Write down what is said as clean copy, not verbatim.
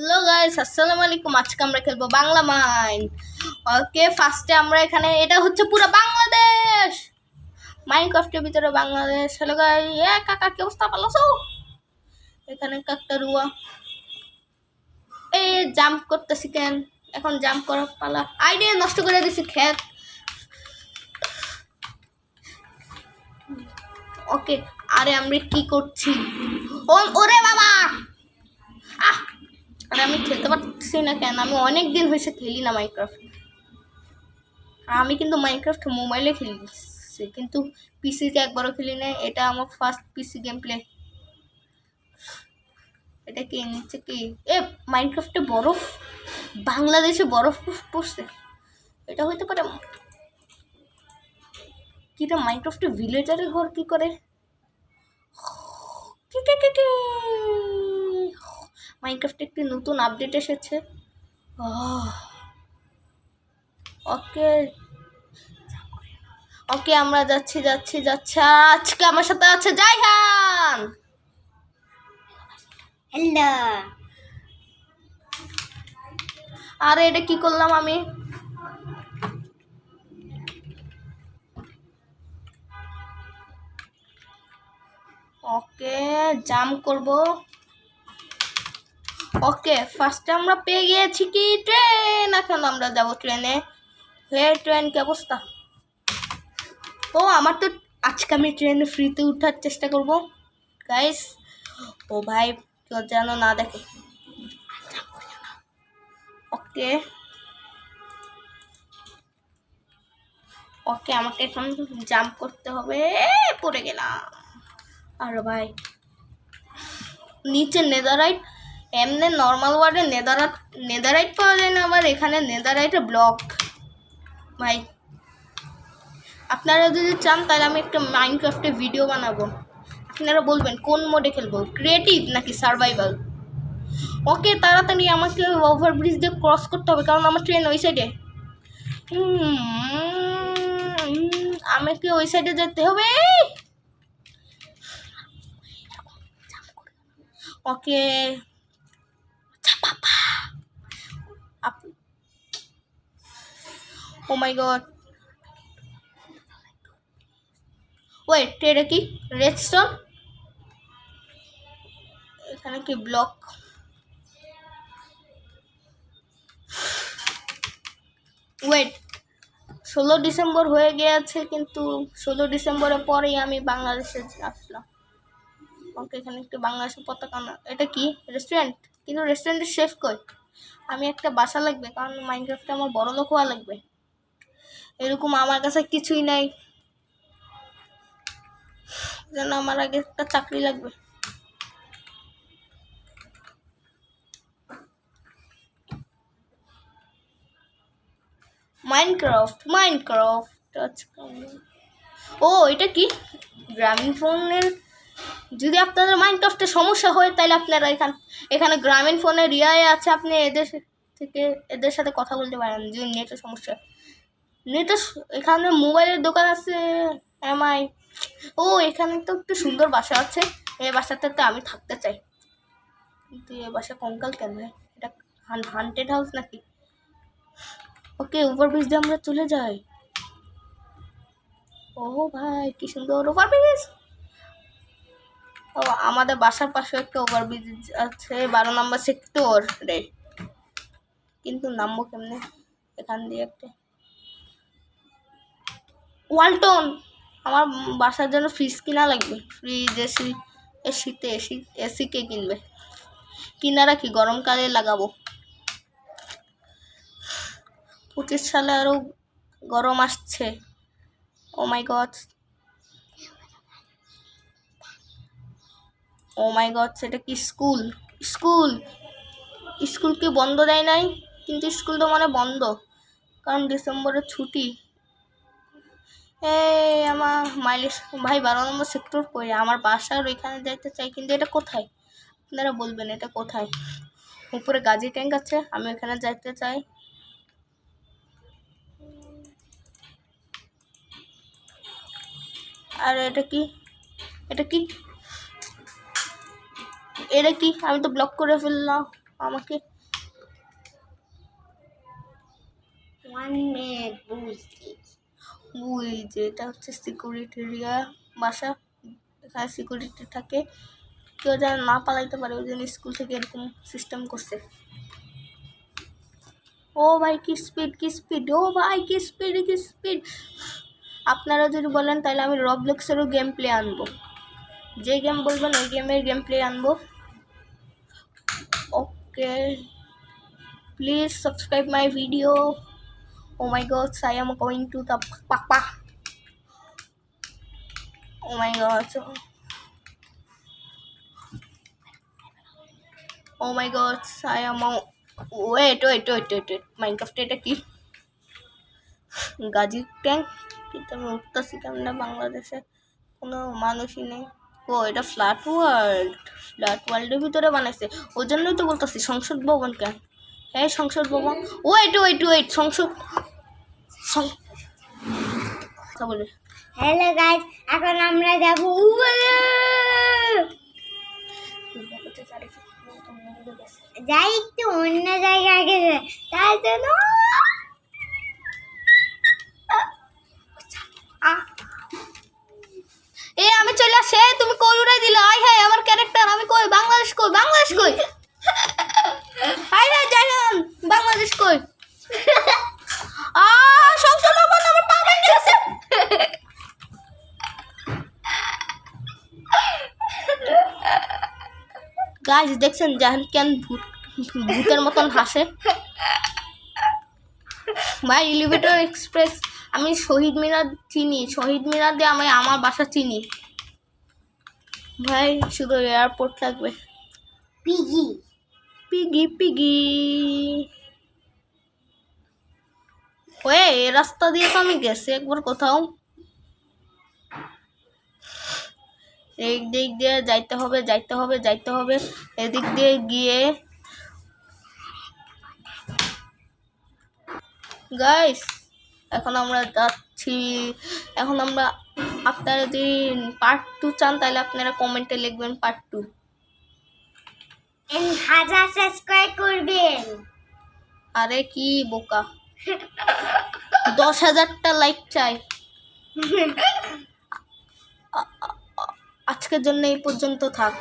Hello guys, আসসালামু আলাইকুম। আজকে আমরা খেলবো বাংলা মাইন। ওকে, ফার্স্টে আমরা এখানে এটা হচ্ছে পুরো বাংলাদেশ, মাইনক্রাফটের ভিতরে বাংলাদেশ। হ্যালো গাইস, কাকা কি অবস্থা, ভালো আছো? এখানে কাকটা রুয়া এই জাম্প করতেছি কেন? এখন জাম্প করার পালা। আইডিয়া নষ্ট করে দিছি খেত। ওকে, আরে আমরা কি করছি? ওরে বাবা, আরে আমি খেলতে পারছি না কেন? আমি অনেক দিন হয়েছে খেলি না মাইনক্রাফট। আমি কিন্তু মাইনক্রাফট মোবাইলে খেলছি, কিন্তু পিসিতে একবারও খেলি না। এটা আমার ফার্স্ট পিসি গেম প্লে। এটা কি নিচ্ছে কি? মাইনক্রাফটে বরফ, বাংলাদেশে বরফ পড়ছে, এটা হইতে পারে? কিটা মাইনক্রাফটে ভিলেজারের ঘর কি করে? মাইনক্রাফটে একটি নতুন আপডেট এসেছে। ওকে ওকে, আমরা যাচ্ছি যাচ্ছি যাচ্ছি। আজকে আমার সাথে আছে জাইহান। হ্যালো, আরে এটা কি করলাম আমি? ওকে, জাম্প করব। ওকে, ফার্স্টে আমরা পেয়ে গিয়েছি কি ট্রেন। এখন আমরা যাব ট্রেনে। ট্রেন কি অবস্থা? ও আমার তো আজকে আমি ট্রেনে ফ্রিতে উঠার চেষ্টা করব গাইস। ও ভাই, কেউ যেন না দেখে। ওকে ওকে, আমাকে এখন জাম্প করতে হবে। পড়ে গেলাম। আরে ভাই, নিচে নেদারাইট, এমনি নর্মাল ওয়ার্ডে নেদারাইট পাওয়া যায় না, আবার এখানে নেদারাইটে ব্লক। ভাই, আপনারা যদি চান তাহলে আমি একটা মাইনক্রাফটে ভিডিও বানাবো। আপনারা বলবেন কোন মোডে খেলবো, ক্রিয়েটিভ নাকি সার্ভাইভাল। ওকে, তাড়াতাড়ি আমাকে ওভারব্রিজ দিয়ে ক্রস করতে হবে, কারণ আমার ট্রেন ওই সাইডে। আমাকে ওই সাইডে যেতে হবে। ওকে, ও মাই গড, ওয়েট, এটা কি রেডস্টোন? এখানে কি ব্লক? ওয়েট, 16 ডিসেম্বর হয়ে গিয়েছে, কিন্তু 16 ডিসেম্বরের পরেই আমি বাংলাদেশে আসলাম। ওকে, এখানে একটু বাংলাদেশের পতাকা না। এটা কি রেস্টুরেন্ট? কিন্তু রেস্টুরেন্টের শেফ কই? আমি একটা বাসা লাগবে, কারণ মাইনক্রাফটে আমার বড় লোক হওয়া লাগবে। এরকম আমার কাছে কিছুই নাই, যেন আমার আগে একটা চাকরি লাগবে। মাইনক্রাফট ও এটা কি গ্রামীণ ফোনের? যদি আপনাদের মাইনক্রাফটের সমস্যা হয় তাহলে আপনারা এখানে গ্রামীণ ফোনের রিয়ায় আছে, আপনি এদের সাথে কথা বলতে পারেন যদি নেটের সমস্যা। নেটের এখানে মোবাইলের দোকান আছে এমআই। ও, এখানে তো একটু সুন্দর বাসা আছে, এই বাসাটাতে আমি থাকতে চাই। কিন্তু এই বাসা কঙ্কাল কেন ভাই? এটা হান্টেড হাউস নাকি? ওকে, ওভারব্রিজ দিয়ে আমরা চলে যাই। ও ভাই, কি সুন্দর ওভারব্রিজ। ও, আমাদের বাসার পাশে একটা ওভারব্রিজ আছে, 12 নম্বর সেক্টর রে। কিন্তু নামবো কেমনে? এখান দিয়ে একটা ওয়ালটন। আমার বাসার জন্য ফ্রিজ কিনা লাগবে। ফ্রিজ, শীতে এসি কে কিনবে? কিনা রাখি, গরমকালে লাগাবো। 25 সালে আরো গরম আসছে। ও মাই গড, ও মাই গড, সেটা কি স্কুল? স্কুল কি বন্ধ দেয় নাই? কিন্তু স্কুল তো মানে বন্ধ, কারণ ডিসেম্বরের ছুটি। আমার মাইলেজ ভাই, 12 নম্বর সেক্টর কই? আমার বাসার ওইখানে যাইতে চাই, কিন্তু এটা কোথায়? আপনারা বলবেন এটা কোথায়? উপরে গাজি ট্যাঙ্ক আছে, আমি ওইখানে যাইতে চাই। আর এটা কি? এটা কি? আমি তো ব্লক করে ফেললাম। আমাকে 1 মিনিট বুঝছি। ওই যে এটা হচ্ছে সিকিউরিটি এরিয়া বাসা, এখানে সিকিউরিটি থাকে, কেউ যেন না পালাইতে পারে, ওই জন্য স্কুল থেকে এরকম সিস্টেম করছে। ও ভাই কি স্পিড, কি স্পিড, ও ভাই কি স্পিড, কি স্পিড। আপনারা যদি বলেন তাহলে আমি রবলক্সেরও গেম প্লে আনবো, যে গেম বলবেন ওই গেমের গেম প্লে আনবো। Okay, please subscribe my video. Oh my god, I am going to the papa. Oh my god. Oh my god, I am wait. Minecraft এটা কি? গাজী ট্যাঙ্ক, কিন্তু আমি উঠতেছি কেমন না, বাংলাদেশে কোনো মানুষই নেই। ও এটা ফ্ল্যাট ওয়ার্ল্ডের ভিতরে বানাইছে, ওই জন্যই তো বলতেছি সংসদ ভবন কেন। হ্যাঁ সংসদ ভবন, ওয়েট সংসদ কথা বলে। হ্যালো গাইস, এখন আমরা যাব যাই একটু অন্য জায়গায় গেছে, তাই জন্য আমি চলে আসে, তুমি কই উড়াই দিলে। আই হ্যাঁ আমার ক্যারেক্টার, আমি কই বাংলাদেশ কই আই হ্যাঁ জানেন বাংলাদেশ কই। সংসদ ভবন আমার পা ভেঙে গেছে। গাইস দেখছেন জাহান কেন ভূতের মতন হাসে। ভাই এলিভেটর এক্সপ্রেস, আমি শহীদ মিনার চিনি, শহীদ মিনার দিয়ে আমি আমার বাসা চিনি ভাই, শুধু এয়ারপোর্ট লাগবে। পিগি ওয়ে, এই রাস্তা দিয়ে তো আমি গেছি একবার কোথাও, এই দিক দিয়ে যাইতে হবে, এদিক দিয়ে গিয়ে গাইস এখন আমরা যাচ্ছি। এখন আমরা, আপনারা যদি পার্ট 2 চান তাহলে আপনারা কমেন্টে লিখবেন পার্ট 2। 1000 সাবস্ক্রাইব করবেন। আরে কি বোকা, 10,000টা লাইক চাই। আজকের জন্য এই পর্যন্ত থাক।